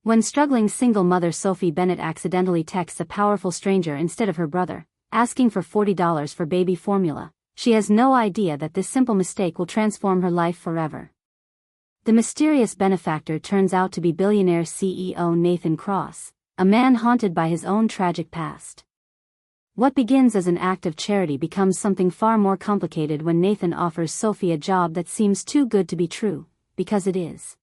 When struggling single mother Sophie Bennett accidentally texts a powerful stranger instead of her brother, asking for $40 for baby formula, she has no idea that this simple mistake will transform her life forever. The mysterious benefactor turns out to be billionaire CEO Nathan Cross, a man haunted by his own tragic past. What begins as an act of charity becomes something far more complicated when Nathan offers Sophie a job that seems too good to be true, because it is.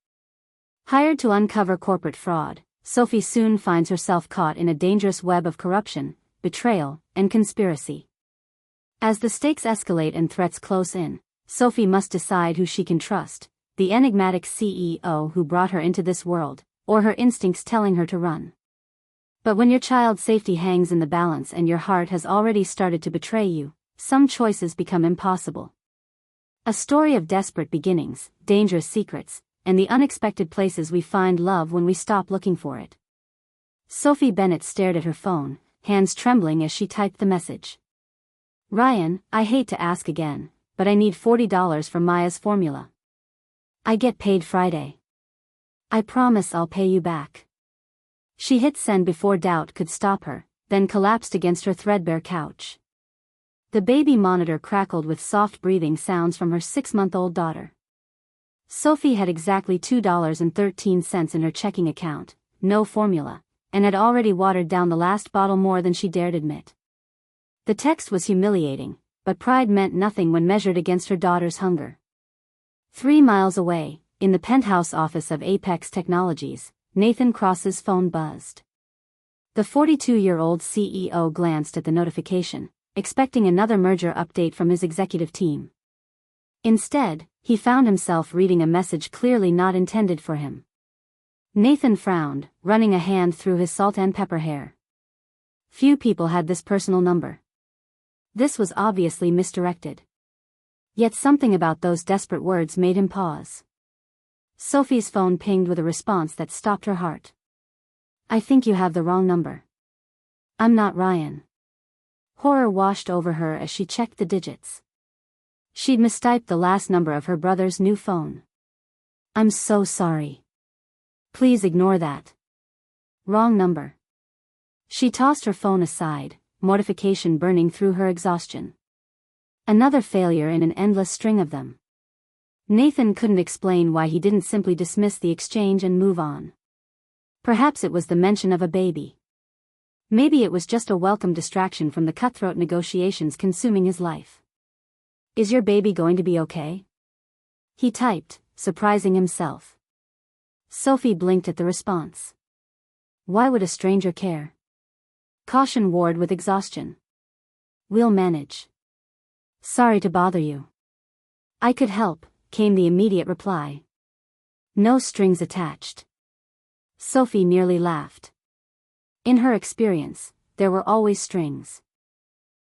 Hired to uncover corporate fraud, Sophie soon finds herself caught in a dangerous web of corruption, betrayal, and conspiracy. As the stakes escalate and threats close in, Sophie must decide who she can trust, the enigmatic CEO who brought her into this world, or her instincts telling her to run. But when your child's safety hangs in the balance and your heart has already started to betray you, some choices become impossible. A story of desperate beginnings, dangerous secrets, and the unexpected places we find love when we stop looking for it. Sophie Bennett stared at her phone, hands trembling as she typed the message. Ryan, I hate to ask again, but I need $40 for Maya's formula. I get paid Friday. I promise I'll pay you back. She hit send before doubt could stop her, then collapsed against her threadbare couch. The baby monitor crackled with soft breathing sounds from her 6-month-old daughter. Sophie had exactly $2.13 in her checking account, no formula, and had already watered down the last bottle more than she dared admit. The text was humiliating, but pride meant nothing when measured against her daughter's hunger. 3 miles away, in the penthouse office of Apex Technologies, Nathan Cross's phone buzzed. The 42-year-old CEO glanced at the notification, expecting another merger update from his executive team. Instead, he found himself reading a message clearly not intended for him. Nathan frowned, running a hand through his salt and pepper hair. Few people had this personal number. This was obviously misdirected. Yet something about those desperate words made him pause. Sophie's phone pinged with a response that stopped her heart. I think you have the wrong number. I'm not Ryan. Horror washed over her as she checked the digits. She'd mistyped the last number of her brother's new phone. I'm so sorry. Please ignore that. Wrong number. She tossed her phone aside, mortification burning through her exhaustion. Another failure in an endless string of them. Nathan couldn't explain why he didn't simply dismiss the exchange and move on. Perhaps it was the mention of a baby. Maybe it was just a welcome distraction from the cutthroat negotiations consuming his life. Is your baby going to be okay? He typed, surprising himself. Sophie blinked at the response. Why would a stranger care? Caution warred with exhaustion. We'll manage. Sorry to bother you. I could help, came the immediate reply. No strings attached. Sophie nearly laughed. In her experience, there were always strings.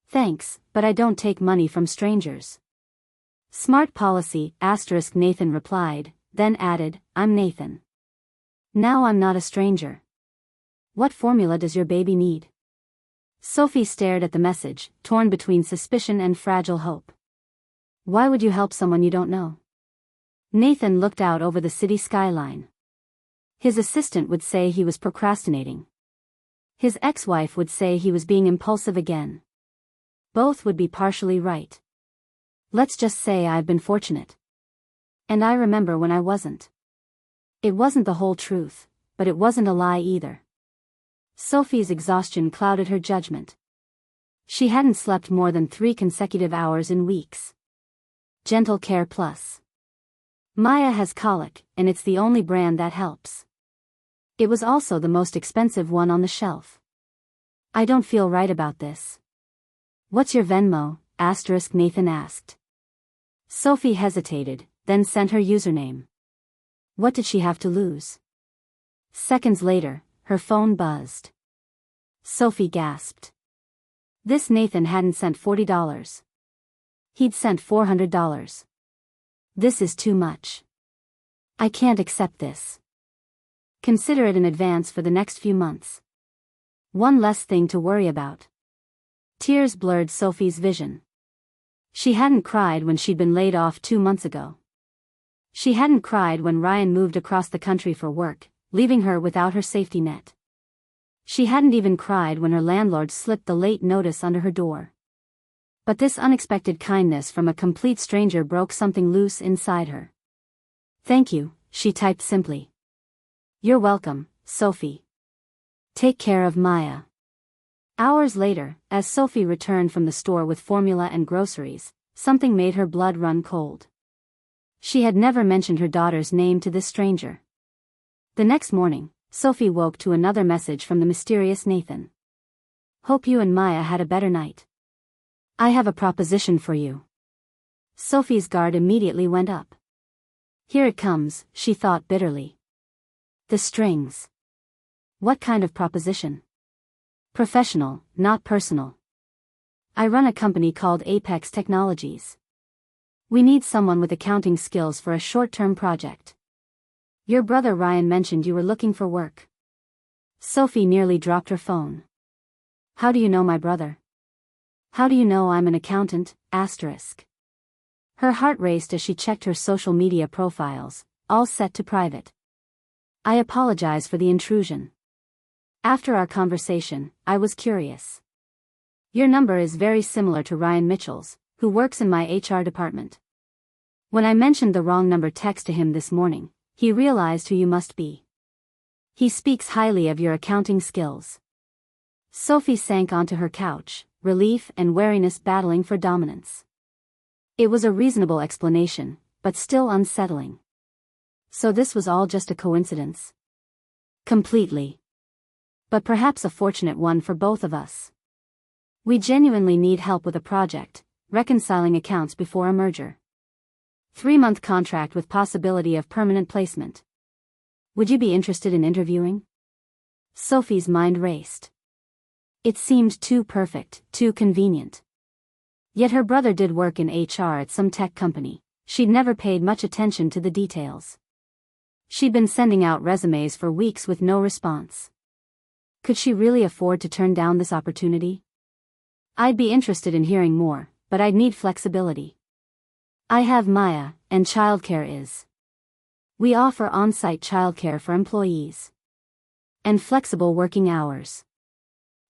Thanks, but I don't take money from strangers. Smart policy, Nathan replied, then added, I'm Nathan. Now I'm not a stranger. What formula does your baby need? Sophie stared at the message, torn between suspicion and fragile hope. Why would you help someone you don't know? Nathan looked out over the city skyline. His assistant would say he was procrastinating. His ex-wife would say he was being impulsive again. Both would be partially right. Let's just say I've been fortunate. And I remember when I wasn't. It wasn't the whole truth, but it wasn't a lie either. Sophie's exhaustion clouded her judgment. She hadn't slept more than 3 consecutive hours in weeks. Gentle Care Plus. Maya has colic, and it's the only brand that helps. It was also the most expensive one on the shelf. I don't feel right about this. What's your Venmo? Nathan asked. Sophie hesitated, then sent her username. What did she have to lose? Seconds later, her phone buzzed. Sophie gasped. This Nathan hadn't sent $40. He'd sent $400. This is too much. I can't accept this. Consider it in advance for the next few months. One less thing to worry about. Tears blurred Sophie's vision. She hadn't cried when she'd been laid off 2 months ago. She hadn't cried when Ryan moved across the country for work, leaving her without her safety net. She hadn't even cried when her landlord slipped the late notice under her door. But this unexpected kindness from a complete stranger broke something loose inside her. "Thank you," she typed simply. "You're welcome, Sophie. Take care of Maya." Hours later, as Sophie returned from the store with formula and groceries, something made her blood run cold. She had never mentioned her daughter's name to this stranger. The next morning, Sophie woke to another message from the mysterious Nathan. "Hope you and Maya had a better night. I have a proposition for you." Sophie's guard immediately went up. "Here it comes," she thought bitterly. The strings. What kind of proposition? Professional, not personal. "I run a company called Apex Technologies. We need someone with accounting skills for a short-term project. Your brother Ryan mentioned you were looking for work." Sophie nearly dropped her phone. "How do you know my brother? How do you know I'm an accountant?" Her heart raced as she checked her social media profiles, all set to private. "I apologize for the intrusion. After our conversation, I was curious. Your number is very similar to Ryan Mitchell's, who works in my HR department. When I mentioned the wrong number text to him this morning, he realized who you must be. He speaks highly of your accounting skills." Sophie sank onto her couch, relief and wariness battling for dominance. It was a reasonable explanation, but still unsettling. So this was all just a coincidence? Completely. But perhaps a fortunate one for both of us. We genuinely need help with a project, reconciling accounts before a merger. 3-month contract with possibility of permanent placement. Would you be interested in interviewing? Sophie's mind raced. It seemed too perfect, too convenient. Yet her brother did work in HR at some tech company. She'd never paid much attention to the details. She'd been sending out resumes for weeks with no response. Could she really afford to turn down this opportunity? "I'd be interested in hearing more, but I'd need flexibility. I have Maya, and childcare is. We offer on-site childcare for employees. And flexible working hours.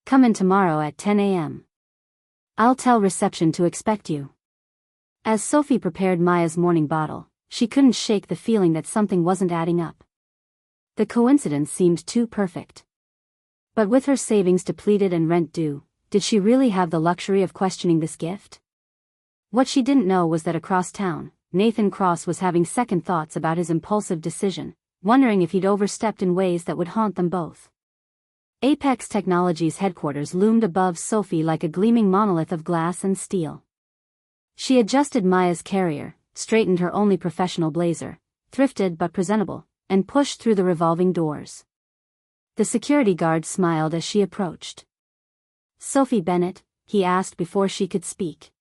Come in tomorrow at 10 a.m. I'll tell reception to expect you." As Sophie prepared Maya's morning bottle, she couldn't shake the feeling that something wasn't adding up. The coincidence seemed too perfect. But with her savings depleted and rent due, did she really have the luxury of questioning this gift? What she didn't know was that across town, Nathan Cross was having second thoughts about his impulsive decision, wondering if he'd overstepped in ways that would haunt them both. Apex Technologies' headquarters loomed above Sophie like a gleaming monolith of glass and steel. She adjusted Maya's carrier, straightened her only professional blazer, thrifted but presentable, and pushed through the revolving doors. The security guard smiled as she approached. "Sophie Bennett?" he asked before she could speak.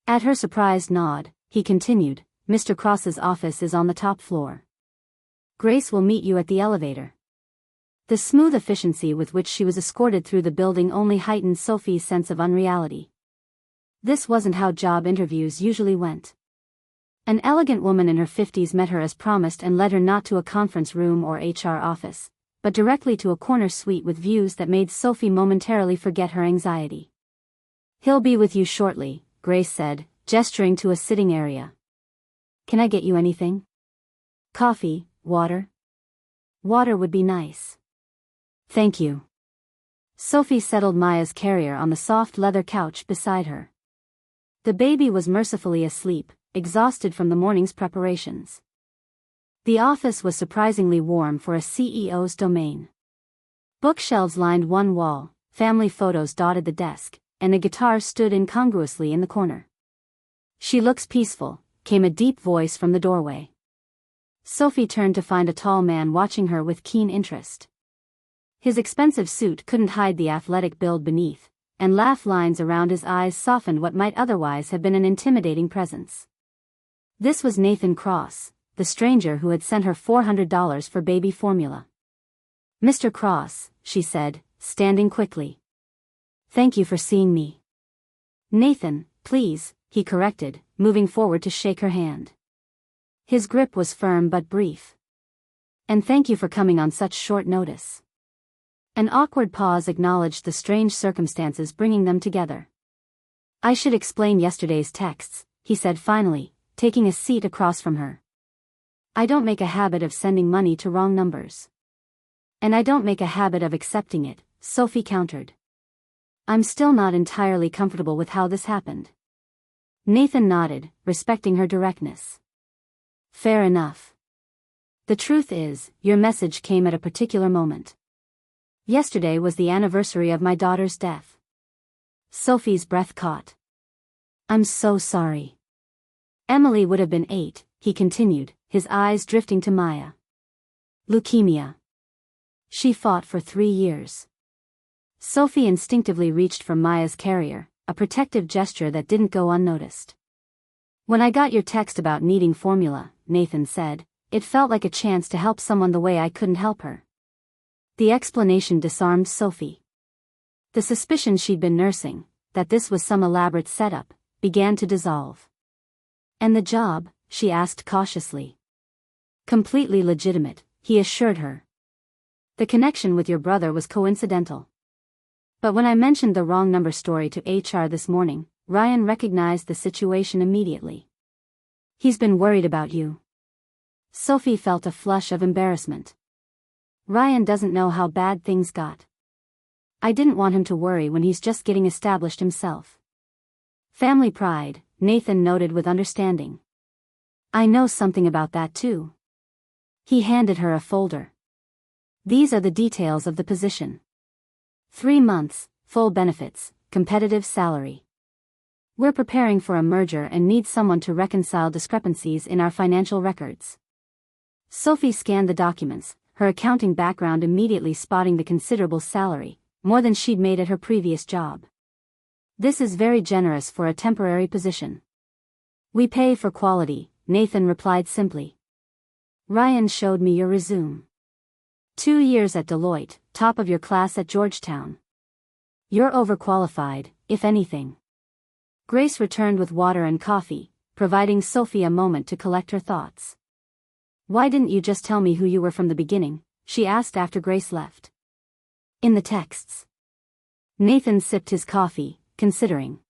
At her surprised nod, he continued, "Mr. Cross's office is on the top floor. Grace will meet you at the elevator." The smooth efficiency with which she was escorted through the building only heightened Sophie's sense of unreality. This wasn't how job interviews usually went. An elegant woman in her 50s met her as promised and led her not to a conference room or HR office, but directly to a corner suite with views that made Sophie momentarily forget her anxiety. "He'll be with you shortly," Grace said, gesturing to a sitting area. "Can I get you anything? Coffee, water?" "Water would be nice. Thank you." Sophie settled Maya's carrier on the soft leather couch beside her. The baby was mercifully asleep, exhausted from the morning's preparations. The office was surprisingly warm for a CEO's domain. Bookshelves lined one wall, family photos dotted the desk, and a guitar stood incongruously in the corner. "She looks peaceful," came a deep voice from the doorway. Sophie turned to find a tall man watching her with keen interest. His expensive suit couldn't hide the athletic build beneath, and laugh lines around his eyes softened what might otherwise have been an intimidating presence. This was Nathan Cross, the stranger who had sent her $400 for baby formula. "Mr. Cross," she said, standing quickly. "Thank you for seeing me." "Nathan, please," he corrected, moving forward to shake her hand. His grip was firm but brief. And thank you for coming on such short notice. An awkward pause acknowledged the strange circumstances bringing them together. I should explain yesterday's texts, he said finally, taking a seat across from her. I don't make a habit of sending money to wrong numbers. And I don't make a habit of accepting it, Sophie countered. I'm still not entirely comfortable with how this happened. Nathan nodded, respecting her directness. Fair enough. The truth is, your message came at a particular moment. Yesterday was the anniversary of my daughter's death. Sophie's breath caught. I'm so sorry. Emily would have been 8, he continued, his eyes drifting to Maya. Leukemia. She fought for 3 years. Sophie instinctively reached for Maya's carrier, a protective gesture that didn't go unnoticed. When I got your text about needing formula, Nathan said, it felt like a chance to help someone the way I couldn't help her. The explanation disarmed Sophie. The suspicion she'd been nursing, that this was some elaborate setup, began to dissolve. And the job, she asked cautiously. Completely legitimate, he assured her. The connection with your brother was coincidental. But when I mentioned the wrong number story to HR this morning, Ryan recognized the situation immediately. He's been worried about you. Sophie felt a flush of embarrassment. Ryan doesn't know how bad things got. I didn't want him to worry when he's just getting established himself. Family pride, Nathan noted with understanding. I know something about that too. He handed her a folder. These are the details of the position. 3 months, full benefits, competitive salary. We're preparing for a merger and need someone to reconcile discrepancies in our financial records. Sophie scanned the documents, her accounting background immediately spotting the considerable salary, more than she'd made at her previous job. This is very generous for a temporary position. We pay for quality, Nathan replied simply. Ryan showed me your resume. 2 years at Deloitte, top of your class at Georgetown. You're overqualified, if anything. Grace returned with water and coffee, providing Sophie a moment to collect her thoughts. Why didn't you just tell me who you were from the beginning? She asked after Grace left. In the texts. Nathan sipped his coffee, considering.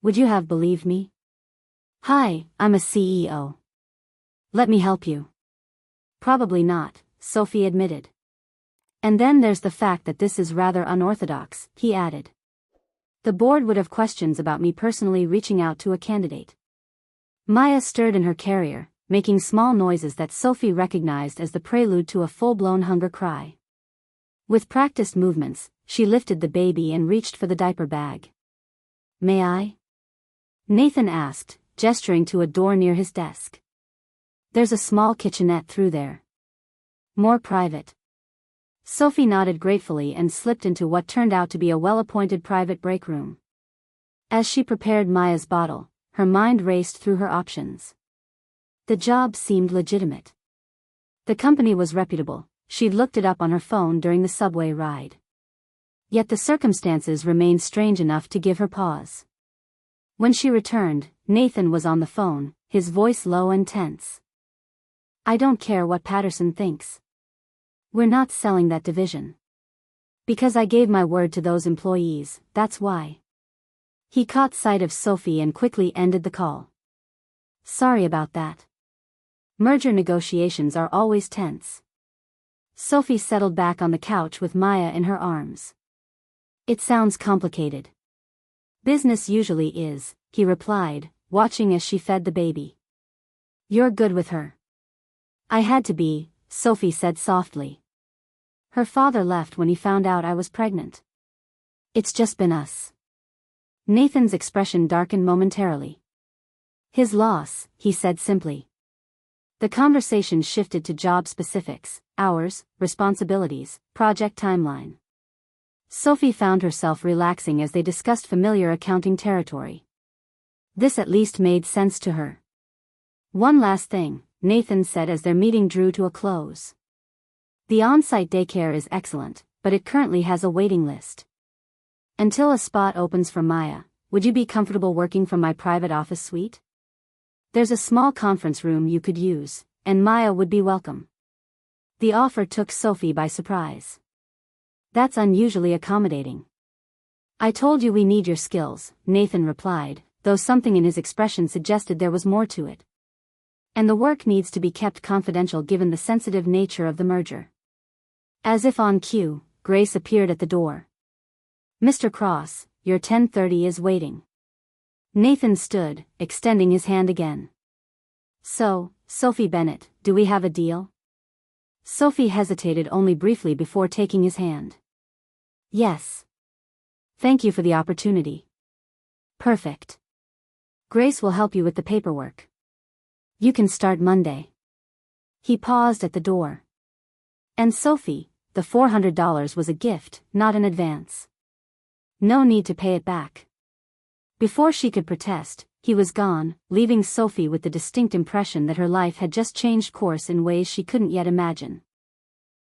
Would you have believed me? Hi, I'm a CEO. Let me help you. Probably not, Sophie admitted. And then there's the fact that this is rather unorthodox, he added. The board would have questions about me personally reaching out to a candidate. Maya stirred in her carrier, making small noises that Sophie recognized as the prelude to a full-blown hunger cry. With practiced movements, she lifted the baby and reached for the diaper bag. May I? Nathan asked, gesturing to a door near his desk. There's a small kitchenette through there. More private. Sophie nodded gratefully and slipped into what turned out to be a well-appointed private break room. As she prepared Maya's bottle, her mind raced through her options. The job seemed legitimate. The company was reputable, she'd looked it up on her phone during the subway ride. Yet the circumstances remained strange enough to give her pause. When she returned, Nathan was on the phone, his voice low and tense. I don't care what Patterson thinks. We're not selling that division. Because I gave my word to those employees, that's why. He caught sight of Sophie and quickly ended the call. Sorry about that. Merger negotiations are always tense. Sophie settled back on the couch with Maya in her arms. It sounds complicated. Business usually is, he replied, watching as she fed the baby. You're good with her. I had to be, Sophie said softly. Her father left when he found out I was pregnant. It's just been us. Nathan's expression darkened momentarily. His loss, he said simply. The conversation shifted to job specifics, hours, responsibilities, project timeline. Sophie found herself relaxing as they discussed familiar accounting territory. This at least made sense to her. One last thing, Nathan said as their meeting drew to a close. The on-site daycare is excellent, but it currently has a waiting list. Until a spot opens for Maya, would you be comfortable working from my private office suite? There's a small conference room you could use, and Maya would be welcome. The offer took Sophie by surprise. That's unusually accommodating. I told you we need your skills, Nathan replied, though something in his expression suggested there was more to it. And the work needs to be kept confidential given the sensitive nature of the merger. As if on cue, Grace appeared at the door. Mr. Cross, your 10:30 is waiting. Nathan stood, extending his hand again. So, Sophie Bennett, do we have a deal? Sophie hesitated only briefly before taking his hand. Yes. Thank you for the opportunity. Perfect. Grace will help you with the paperwork. You can start Monday. He paused at the door. And Sophie, the $400 was a gift, not an advance. No need to pay it back. Before she could protest, he was gone, leaving Sophie with the distinct impression that her life had just changed course in ways she couldn't yet imagine.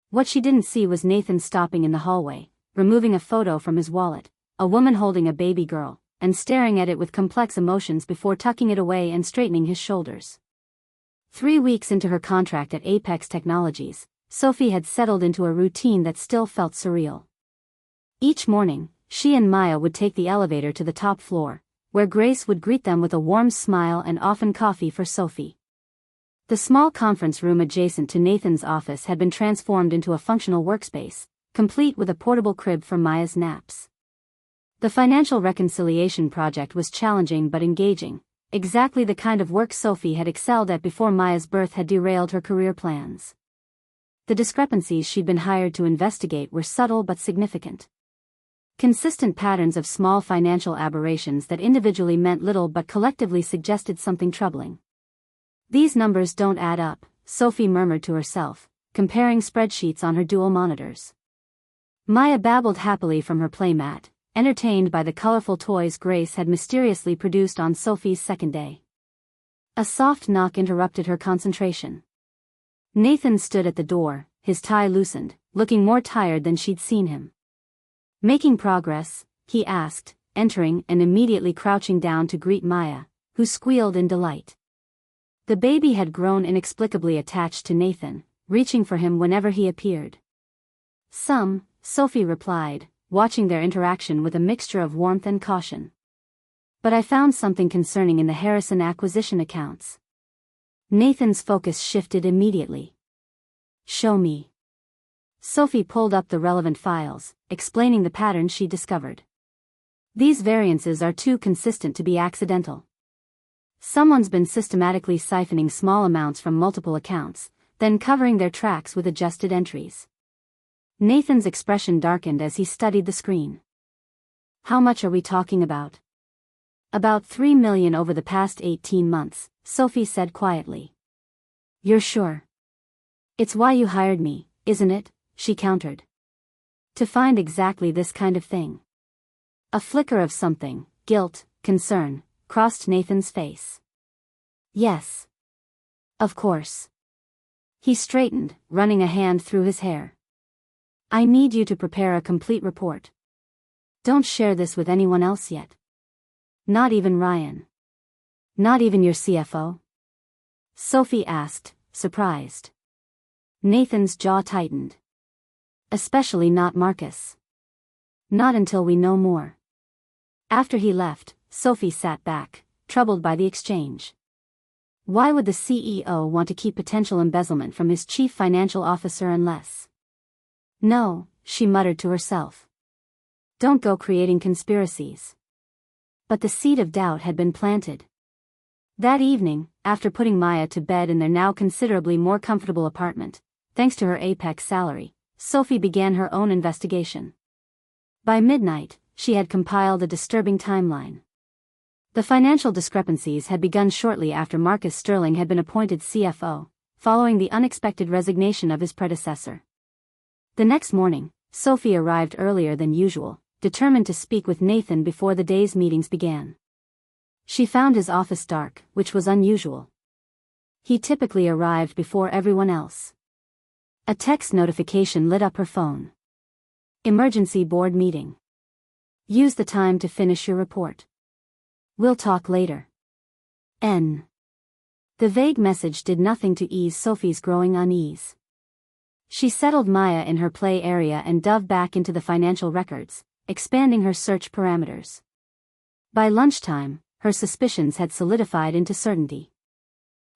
What she didn't see was Nathan stopping in the hallway, removing a photo from his wallet, a woman holding a baby girl, and staring at it with complex emotions before tucking it away and straightening his shoulders. 3 weeks into her contract at Apex Technologies, Sophie had settled into a routine that still felt surreal. Each morning, she and Maya would take the elevator to the top floor, where Grace would greet them with a warm smile and often coffee for Sophie. The small conference room adjacent to Nathan's office had been transformed into a functional workspace, complete with a portable crib for Maya's naps. The financial reconciliation project was challenging but engaging, exactly the kind of work Sophie had excelled at before Maya's birth had derailed her career plans. The discrepancies she'd been hired to investigate were subtle but significant. Consistent patterns of small financial aberrations that individually meant little but collectively suggested something troubling. These numbers don't add up, Sophie murmured to herself, comparing spreadsheets on her dual monitors. Maya babbled happily from her playmat, entertained by the colorful toys Grace had mysteriously produced on Sophie's second day. A soft knock interrupted her concentration. Nathan stood at the door, his tie loosened, looking more tired than she'd seen him. Making progress? He asked, entering and immediately crouching down to greet Maya, who squealed in delight. The baby had grown inexplicably attached to Nathan, reaching for him whenever he appeared. Sophie replied, watching their interaction with a mixture of warmth and caution. But I found something concerning in the Harrison acquisition accounts. Nathan's focus shifted immediately. Show me. Sophie pulled up the relevant files, explaining the pattern she discovered. These variances are too consistent to be accidental. Someone's been systematically siphoning small amounts from multiple accounts, then covering their tracks with adjusted entries. Nathan's expression darkened as he studied the screen. How much are we talking about? About $3 million over the past 18 months, Sophie said quietly. You're sure? It's why you hired me, isn't it? She countered. To find exactly this kind of thing. A flicker of something, guilt, concern, crossed Nathan's face. Yes. Of course. He straightened, running a hand through his hair. I need you to prepare a complete report. Don't share this with anyone else yet. Not even Ryan. Not even your CFO? Sophie asked, surprised. Nathan's jaw tightened. Especially not Marcus. Not until we know more. After he left, Sophie sat back, troubled by the exchange. Why would the CEO want to keep potential embezzlement from his chief financial officer unless... No, she muttered to herself. Don't go creating conspiracies. But the seed of doubt had been planted. That evening, after putting Maya to bed in their now considerably more comfortable apartment, thanks to her Apex salary, Sophie began her own investigation. By midnight, she had compiled a disturbing timeline. The financial discrepancies had begun shortly after Marcus Sterling had been appointed CFO, following the unexpected resignation of his predecessor. The next morning, Sophie arrived earlier than usual, determined to speak with Nathan before the day's meetings began. She found his office dark, which was unusual. He typically arrived before everyone else. A text notification lit up her phone. Emergency board meeting. Use the time to finish your report. We'll talk later. N. The vague message did nothing to ease Sophie's growing unease. She settled Maya in her play area and dove back into the financial records, expanding her search parameters. By lunchtime, her suspicions had solidified into certainty.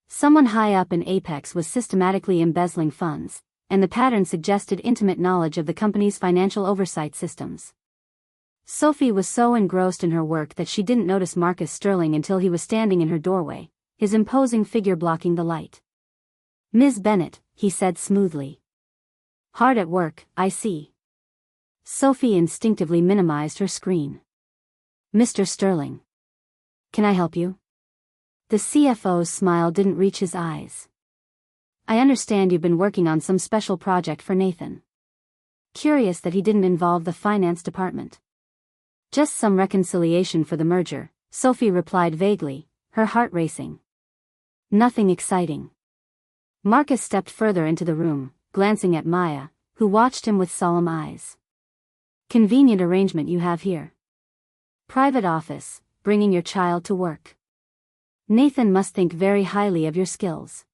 Someone high up in Apex was systematically embezzling funds, and the pattern suggested intimate knowledge of the company's financial oversight systems. Sophie was so engrossed in her work that she didn't notice Marcus Sterling until he was standing in her doorway, his imposing figure blocking the light. "Ms. Bennett," he said smoothly. "Hard at work, I see." Sophie instinctively minimized her screen. "Mr. Sterling. Can I help you?" The CFO's smile didn't reach his eyes. "I understand you've been working on some special project for Nathan." Curious that he didn't involve the finance department. "Just some reconciliation for the merger," Sophie replied vaguely, her heart racing. "Nothing exciting." Marcus stepped further into the room, glancing at Maya, who watched him with solemn eyes. "Convenient arrangement you have here. Private office, bringing your child to work. Nathan must think very highly of your skills."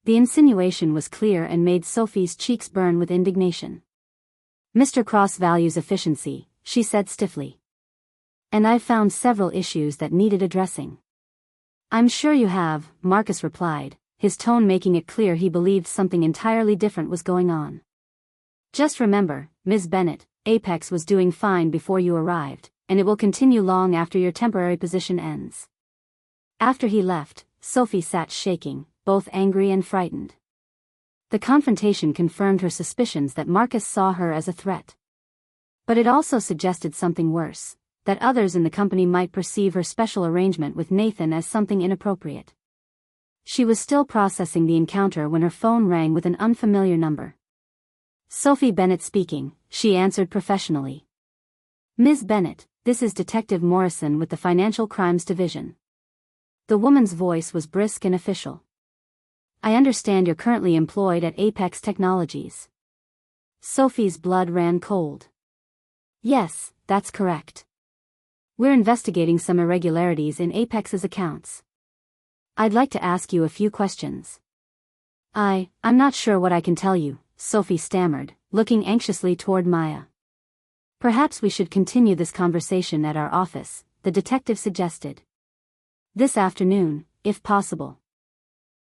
The insinuation was clear and made Sophie's cheeks burn with indignation. "Mr. Cross values efficiency," she said stiffly. "And I've found several issues that needed addressing." "I'm sure you have," Marcus replied, his tone making it clear he believed something entirely different was going on. "Just remember, Ms. Bennett, Apex was doing fine before you arrived, and it will continue long after your temporary position ends." After he left, Sophie sat shaking, both angry and frightened. The confrontation confirmed her suspicions that Marcus saw her as a threat. But it also suggested something worse, that others in the company might perceive her special arrangement with Nathan as something inappropriate. She was still processing the encounter when her phone rang with an unfamiliar number. "Sophie Bennett speaking," she answered professionally. "Ms. Bennett, this is Detective Morrison with the Financial Crimes Division." The woman's voice was brisk and official. "I understand you're currently employed at Apex Technologies." Sophie's blood ran cold. "Yes, that's correct. We're investigating some irregularities in Apex's accounts. I'd like to ask you a few questions." I'm not sure what I can tell you," Sophie stammered, looking anxiously toward Maya. "Perhaps we should continue this conversation at our office," the detective suggested. "This afternoon, if possible."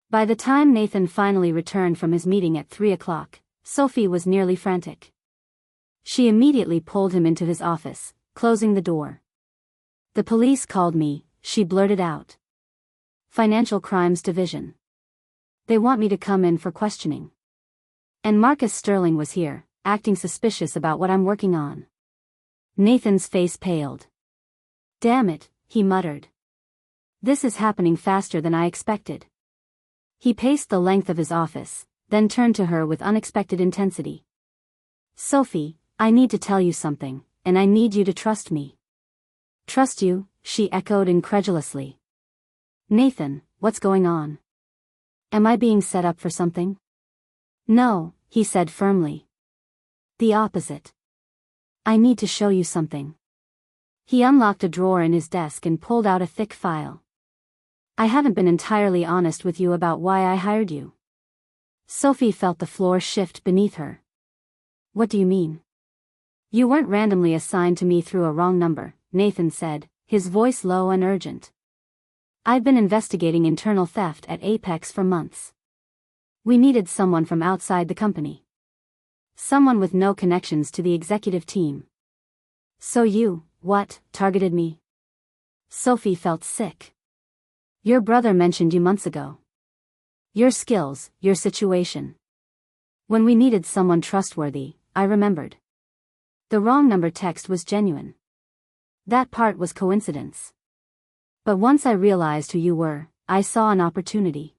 By the time Nathan finally returned from his meeting at 3 o'clock, Sophie was nearly frantic. She immediately pulled him into his office, closing the door. "The police called me," she blurted out. "Financial Crimes Division. They want me to come in for questioning. And Marcus Sterling was here, acting suspicious about what I'm working on." Nathan's face paled. "Damn it," he muttered. "This is happening faster than I expected." He paced the length of his office, then turned to her with unexpected intensity. "Sophie, I need to tell you something, and I need you to trust me." "Trust you?" she echoed incredulously. "Nathan, what's going on? Am I being set up for something?" "No," he said firmly. "The opposite. I need to show you something." He unlocked a drawer in his desk and pulled out a thick file. "I haven't been entirely honest with you about why I hired you." Sophie felt the floor shift beneath her. "What do you mean?" "You weren't randomly assigned to me through a wrong number," Nathan said, his voice low and urgent. "I've been investigating internal theft at Apex for months. We needed someone from outside the company. Someone with no connections to the executive team. So you, targeted me?" Sophie felt sick. "Your brother mentioned you months ago. Your skills, your situation. When we needed someone trustworthy, I remembered. The wrong number text was genuine. That part was coincidence. But once I realized who you were, I saw an opportunity."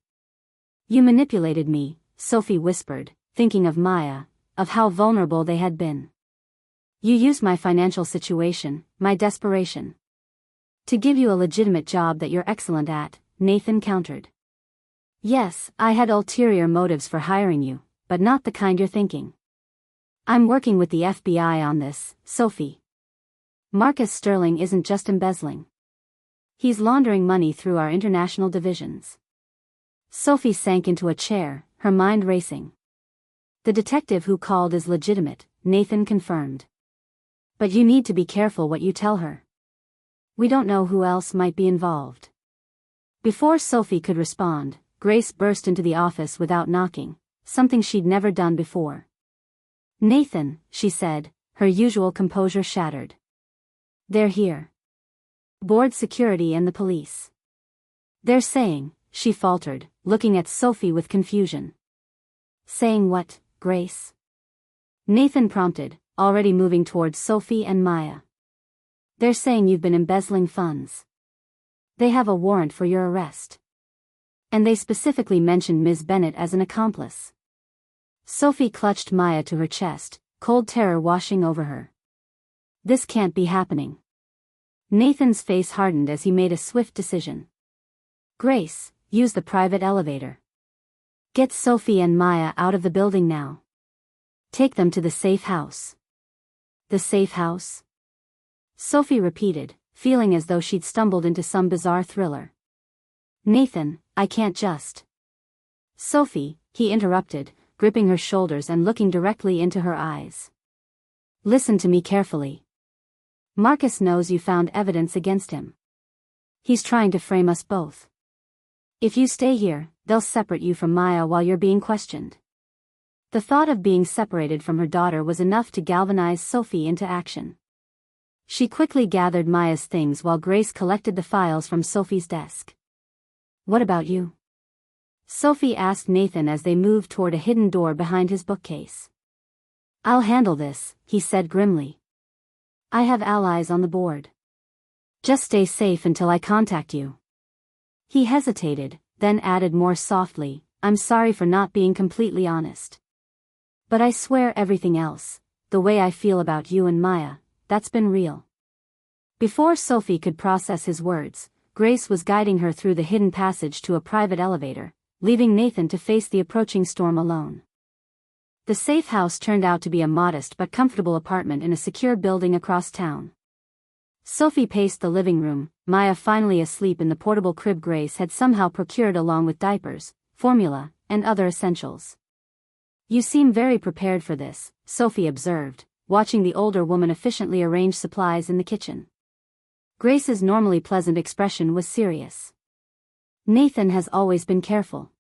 "You manipulated me," Sophie whispered, thinking of Maya, of how vulnerable they had been. "You used my financial situation, my desperation. To give you a legitimate job that you're excellent at," Nathan countered. "Yes, I had ulterior motives for hiring you, but not the kind you're thinking. I'm working with the FBI on this, Sophie. Marcus Sterling isn't just embezzling. He's laundering money through our international divisions." Sophie sank into a chair, her mind racing. The detective who called is legitimate, Nathan confirmed. But you need to be careful what you tell her. We don't know who else might be involved. Before Sophie could respond, Grace burst into the office without knocking, something she'd never done before. Nathan, she said, her usual composure shattered. They're here. Board security and the police. They're saying, she faltered, looking at Sophie with confusion. Saying what, Grace? Nathan prompted, already moving towards Sophie and Maya. They're saying you've been embezzling funds. They have a warrant for your arrest. And they specifically mentioned Ms. Bennett as an accomplice. Sophie clutched Maya to her chest, cold terror washing over her. This can't be happening. Nathan's face hardened as he made a swift decision. Grace, use the private elevator. Get Sophie and Maya out of the building now. Take them to the safe house. The safe house? Sophie repeated, feeling as though she'd stumbled into some bizarre thriller. Nathan, I can't just. Sophie, he interrupted, gripping her shoulders and looking directly into her eyes. Listen to me carefully. Marcus knows you found evidence against him. He's trying to frame us both. If you stay here, they'll separate you from Maya while you're being questioned. The thought of being separated from her daughter was enough to galvanize Sophie into action. She quickly gathered Maya's things while Grace collected the files from Sophie's desk. What about you? Sophie asked Nathan as they moved toward a hidden door behind his bookcase. I'll handle this, he said grimly. I have allies on the board. Just stay safe until I contact you. He hesitated, then added more softly, I'm sorry for not being completely honest. But I swear everything else, the way I feel about you and Maya, that's been real. Before Sophie could process his words, Grace was guiding her through the hidden passage to a private elevator, leaving Nathan to face the approaching storm alone. The safe house turned out to be a modest but comfortable apartment in a secure building across town. Sophie paced the living room, Maya finally asleep in the portable crib Grace had somehow procured along with diapers, formula, and other essentials. You seem very prepared for this, Sophie observed, watching the older woman efficiently arrange supplies in the kitchen. Grace's normally pleasant expression was serious. Nathan has always been careful.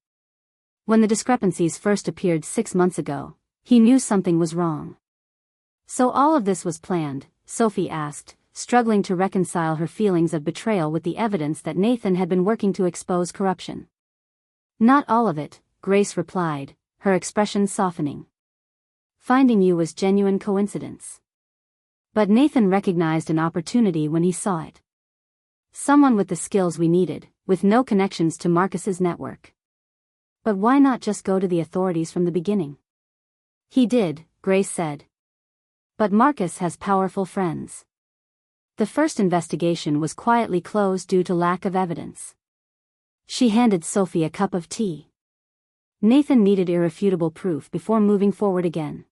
When the discrepancies first appeared 6 months ago, he knew something was wrong. So all of this was planned, Sophie asked, struggling to reconcile her feelings of betrayal with the evidence that Nathan had been working to expose corruption. Not all of it, Grace replied, her expression softening. Finding you was genuine coincidence. But Nathan recognized an opportunity when he saw it. Someone with the skills we needed, with no connections to Marcus's network. But why not just go to the authorities from the beginning? He did, Grace said. But Marcus has powerful friends. The first investigation was quietly closed due to lack of evidence. She handed Sophie a cup of tea. Nathan needed irrefutable proof before moving forward again.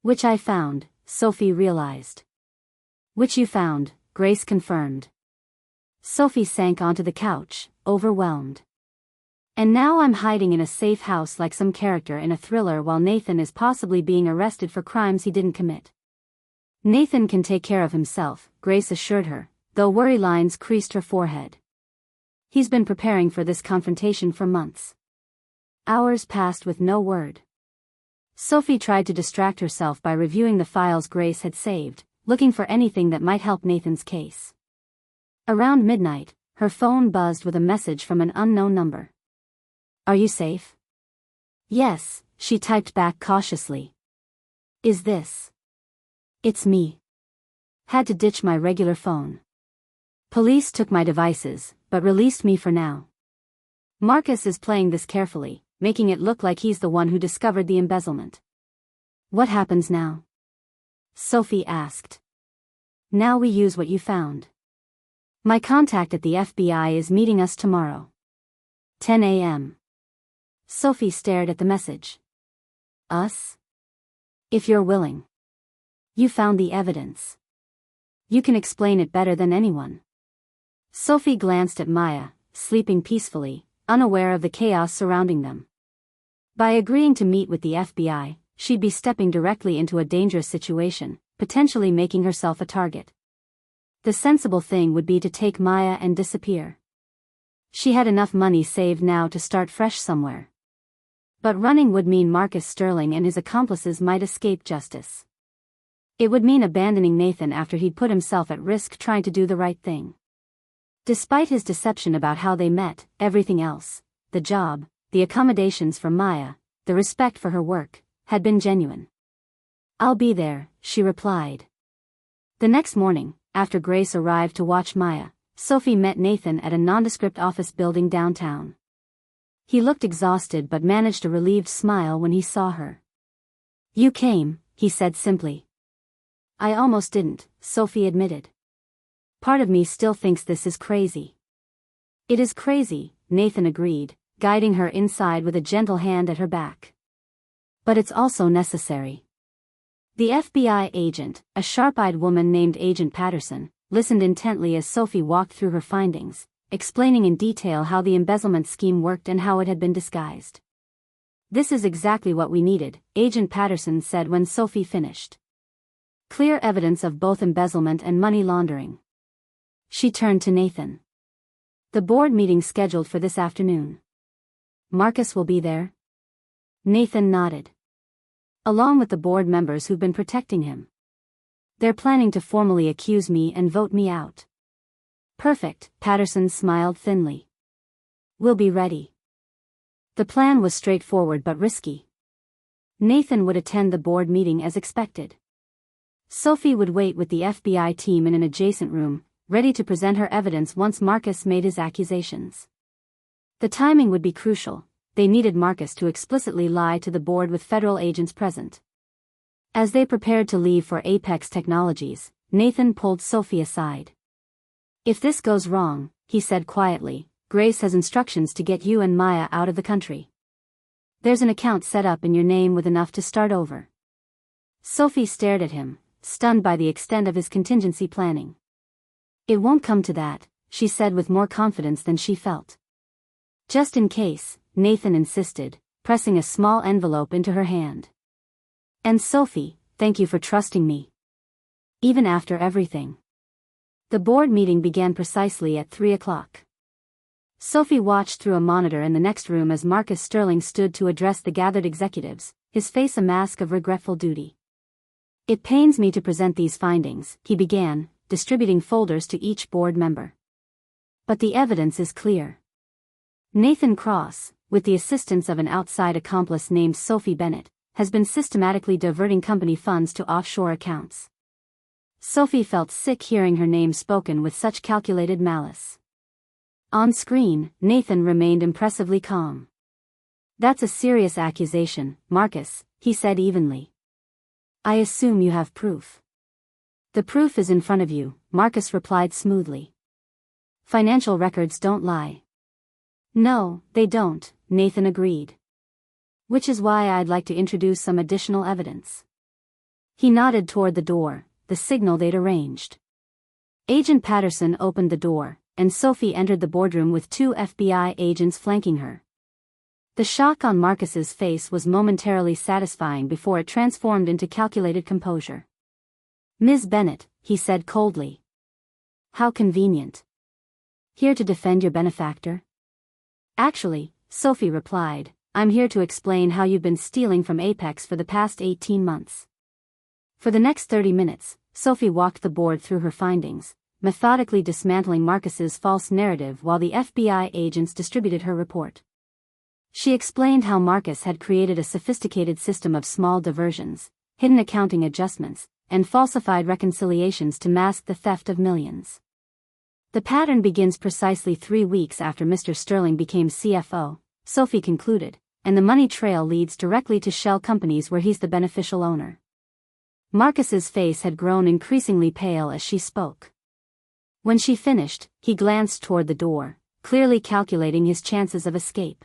Which I found, Sophie realized. Which you found, Grace confirmed. Sophie sank onto the couch, overwhelmed. And now I'm hiding in a safe house like some character in a thriller while Nathan is possibly being arrested for crimes he didn't commit. Nathan can take care of himself, Grace assured her, though worry lines creased her forehead. He's been preparing for this confrontation for months. Hours passed with no word. Sophie tried to distract herself by reviewing the files Grace had saved, looking for anything that might help Nathan's case. Around midnight, her phone buzzed with a message from an unknown number. Are you safe? Yes, she typed back cautiously. Is this? It's me. Had to ditch my regular phone. Police took my devices, but released me for now. Marcus is playing this carefully, making it look like he's the one who discovered the embezzlement. What happens now? Sophie asked. Now we use what you found. My contact at the FBI is meeting us tomorrow. 10 a.m. Sophie stared at the message. Us? If you're willing. You found the evidence. You can explain it better than anyone. Sophie glanced at Maya, sleeping peacefully, unaware of the chaos surrounding them. By agreeing to meet with the FBI, she'd be stepping directly into a dangerous situation, potentially making herself a target. The sensible thing would be to take Maya and disappear. She had enough money saved now to start fresh somewhere. But running would mean Marcus Sterling and his accomplices might escape justice. It would mean abandoning Nathan after he'd put himself at risk trying to do the right thing. Despite his deception about how they met, everything else, the job, the accommodations for Maya, the respect for her work, had been genuine. "I'll be there," she replied. The next morning, after Grace arrived to watch Maya, Sophie met Nathan at a nondescript office building downtown. He looked exhausted but managed a relieved smile when he saw her. "You came," he said simply. "I almost didn't," Sophie admitted. "Part of me still thinks this is crazy." "It is crazy," Nathan agreed, guiding her inside with a gentle hand at her back. "But it's also necessary." The FBI agent, a sharp-eyed woman named Agent Patterson, listened intently as Sophie walked through her findings, explaining in detail how the embezzlement scheme worked and how it had been disguised. "This is exactly what we needed," Agent Patterson said when Sophie finished. "Clear evidence of both embezzlement and money laundering." She turned to Nathan. "The board meeting scheduled for this afternoon. Marcus will be there?" Nathan nodded. "Along with the board members who've been protecting him. They're planning to formally accuse me and vote me out." "Perfect," Patterson smiled thinly. "We'll be ready." The plan was straightforward but risky. Nathan would attend the board meeting as expected. Sophie would wait with the FBI team in an adjacent room, ready to present her evidence once Marcus made his accusations. The timing would be crucial. They needed Marcus to explicitly lie to the board with federal agents present. As they prepared to leave for Apex Technologies, Nathan pulled Sophie aside. "If this goes wrong," he said quietly, "Grace has instructions to get you and Maya out of the country. There's an account set up in your name with enough to start over." Sophie stared at him, stunned by the extent of his contingency planning. "It won't come to that," she said with more confidence than she felt. "Just in case," Nathan insisted, pressing a small envelope into her hand. "And Sophie, thank you for trusting me. Even after everything." The board meeting began precisely at 3 o'clock. Sophie watched through a monitor in the next room as Marcus Sterling stood to address the gathered executives, his face a mask of regretful duty. "It pains me to present these findings," he began, distributing folders to each board member. "But the evidence is clear. Nathan Cross, with the assistance of an outside accomplice named Sophie Bennett, has been systematically diverting company funds to offshore accounts." Sophie felt sick hearing her name spoken with such calculated malice. On screen, Nathan remained impressively calm. "That's a serious accusation, Marcus," he said evenly. "I assume you have proof." "The proof is in front of you," Marcus replied smoothly. "Financial records don't lie." "No, they don't," Nathan agreed. "Which is why I'd like to introduce some additional evidence." He nodded toward the door, the signal they'd arranged. Agent Patterson opened the door, and Sophie entered the boardroom with 2 FBI agents flanking her. The shock on Marcus's face was momentarily satisfying before it transformed into calculated composure. "Ms. Bennett," he said coldly. "How convenient. Here to defend your benefactor?" "Actually," Sophie replied, "I'm here to explain how you've been stealing from Apex for the past 18 months. For the next 30 minutes, Sophie walked the board through her findings, methodically dismantling Marcus's false narrative while the FBI agents distributed her report. She explained how Marcus had created a sophisticated system of small diversions, hidden accounting adjustments, and falsified reconciliations to mask the theft of millions. The pattern begins precisely 3 weeks after Mr. Sterling became CFO, Sophie concluded, and the money trail leads directly to shell companies where he's the beneficial owner. Marcus's face had grown increasingly pale as she spoke. When she finished, he glanced toward the door, clearly calculating his chances of escape.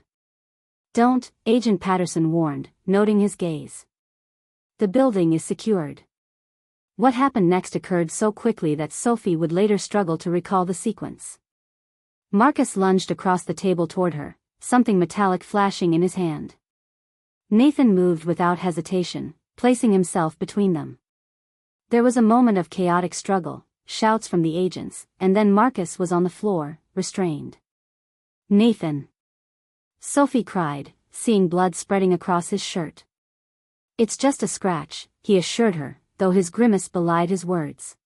"Don't," Agent Patterson warned, noting his gaze. "The building is secured." What happened next occurred so quickly that Sophie would later struggle to recall the sequence. Marcus lunged across the table toward her, something metallic flashing in his hand. Nathan moved without hesitation, placing himself between them. There was a moment of chaotic struggle, shouts from the agents, and then Marcus was on the floor, restrained. "Nathan!" Sophie cried, seeing blood spreading across his shirt. "It's just a scratch," he assured her, though his grimace belied his words.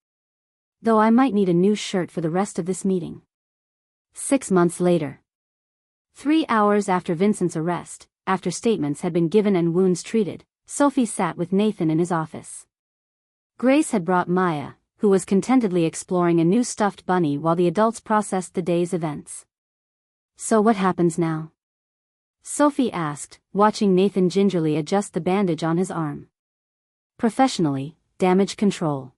"Though I might need a new shirt for the rest of this meeting." 6 months later. 3 hours after Vincent's arrest, after statements had been given and wounds treated, Sophie sat with Nathan in his office. Grace had brought Maya, who was contentedly exploring a new stuffed bunny while the adults processed the day's events. "So what happens now?" Sophie asked, watching Nathan gingerly adjust the bandage on his arm. "Professionally, damage control.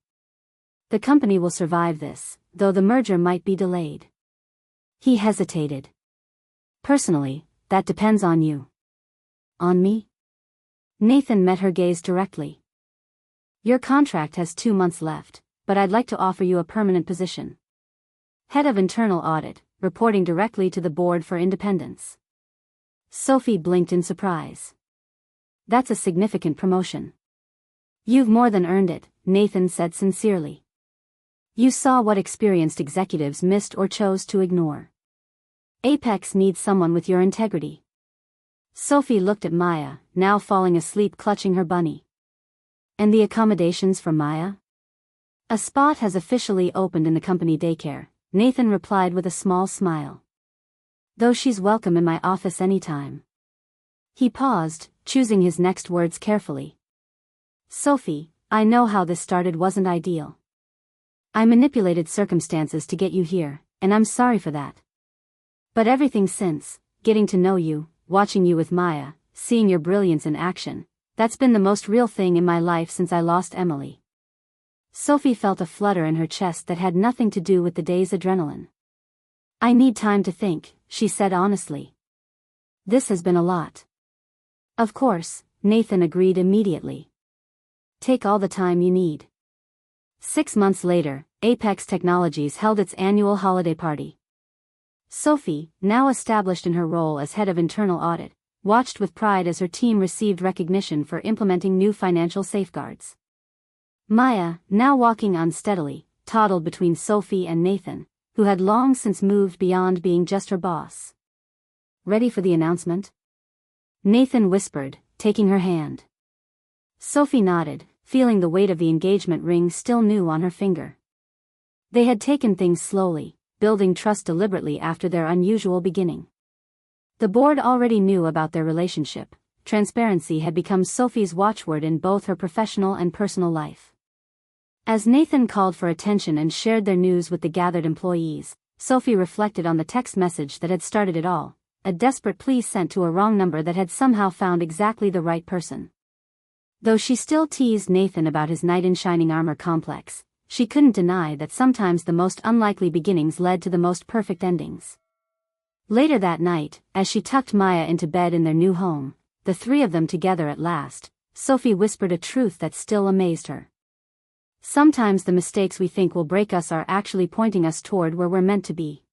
The company will survive this, though the merger might be delayed." He hesitated. "Personally, that depends on you." "On me?" Nathan met her gaze directly. "Your contract has 2 months left, but I'd like to offer you a permanent position. Head of Internal Audit, reporting directly to the Board for Independence." Sophie blinked in surprise. "That's a significant promotion." "You've more than earned it," Nathan said sincerely. "You saw what experienced executives missed or chose to ignore. Apex needs someone with your integrity." Sophie looked at Maya, now falling asleep clutching her bunny. "And the accommodations for Maya?" "A spot has officially opened in the company daycare," Nathan replied with a small smile. "Though she's welcome in my office anytime." He paused, choosing his next words carefully. "Sophie, I know how this started wasn't ideal. I manipulated circumstances to get you here, and I'm sorry for that. But everything since, getting to know you, watching you with Maya, seeing your brilliance in action, that's been the most real thing in my life since I lost Emily." Sophie felt a flutter in her chest that had nothing to do with the day's adrenaline. "I need time to think," she said honestly. "This has been a lot." "Of course," Nathan agreed immediately. "Take all the time you need." 6 months later, Apex Technologies held its annual holiday party. Sophie, now established in her role as head of internal audit, watched with pride as her team received recognition for implementing new financial safeguards. Maya, now walking unsteadily, toddled between Sophie and Nathan, who had long since moved beyond being just her boss. "Ready for the announcement?" Nathan whispered, taking her hand. Sophie nodded, feeling the weight of the engagement ring still new on her finger. They had taken things slowly, building trust deliberately after their unusual beginning. The board already knew about their relationship. Transparency had become Sophie's watchword in both her professional and personal life. As Nathan called for attention and shared their news with the gathered employees, Sophie reflected on the text message that had started it all, a desperate plea sent to a wrong number that had somehow found exactly the right person. Though she still teased Nathan about his knight in shining armor complex, she couldn't deny that sometimes the most unlikely beginnings led to the most perfect endings. Later that night, as she tucked Maya into bed in their new home, the three of them together at last, Sophie whispered a truth that still amazed her. Sometimes the mistakes we think will break us are actually pointing us toward where we're meant to be.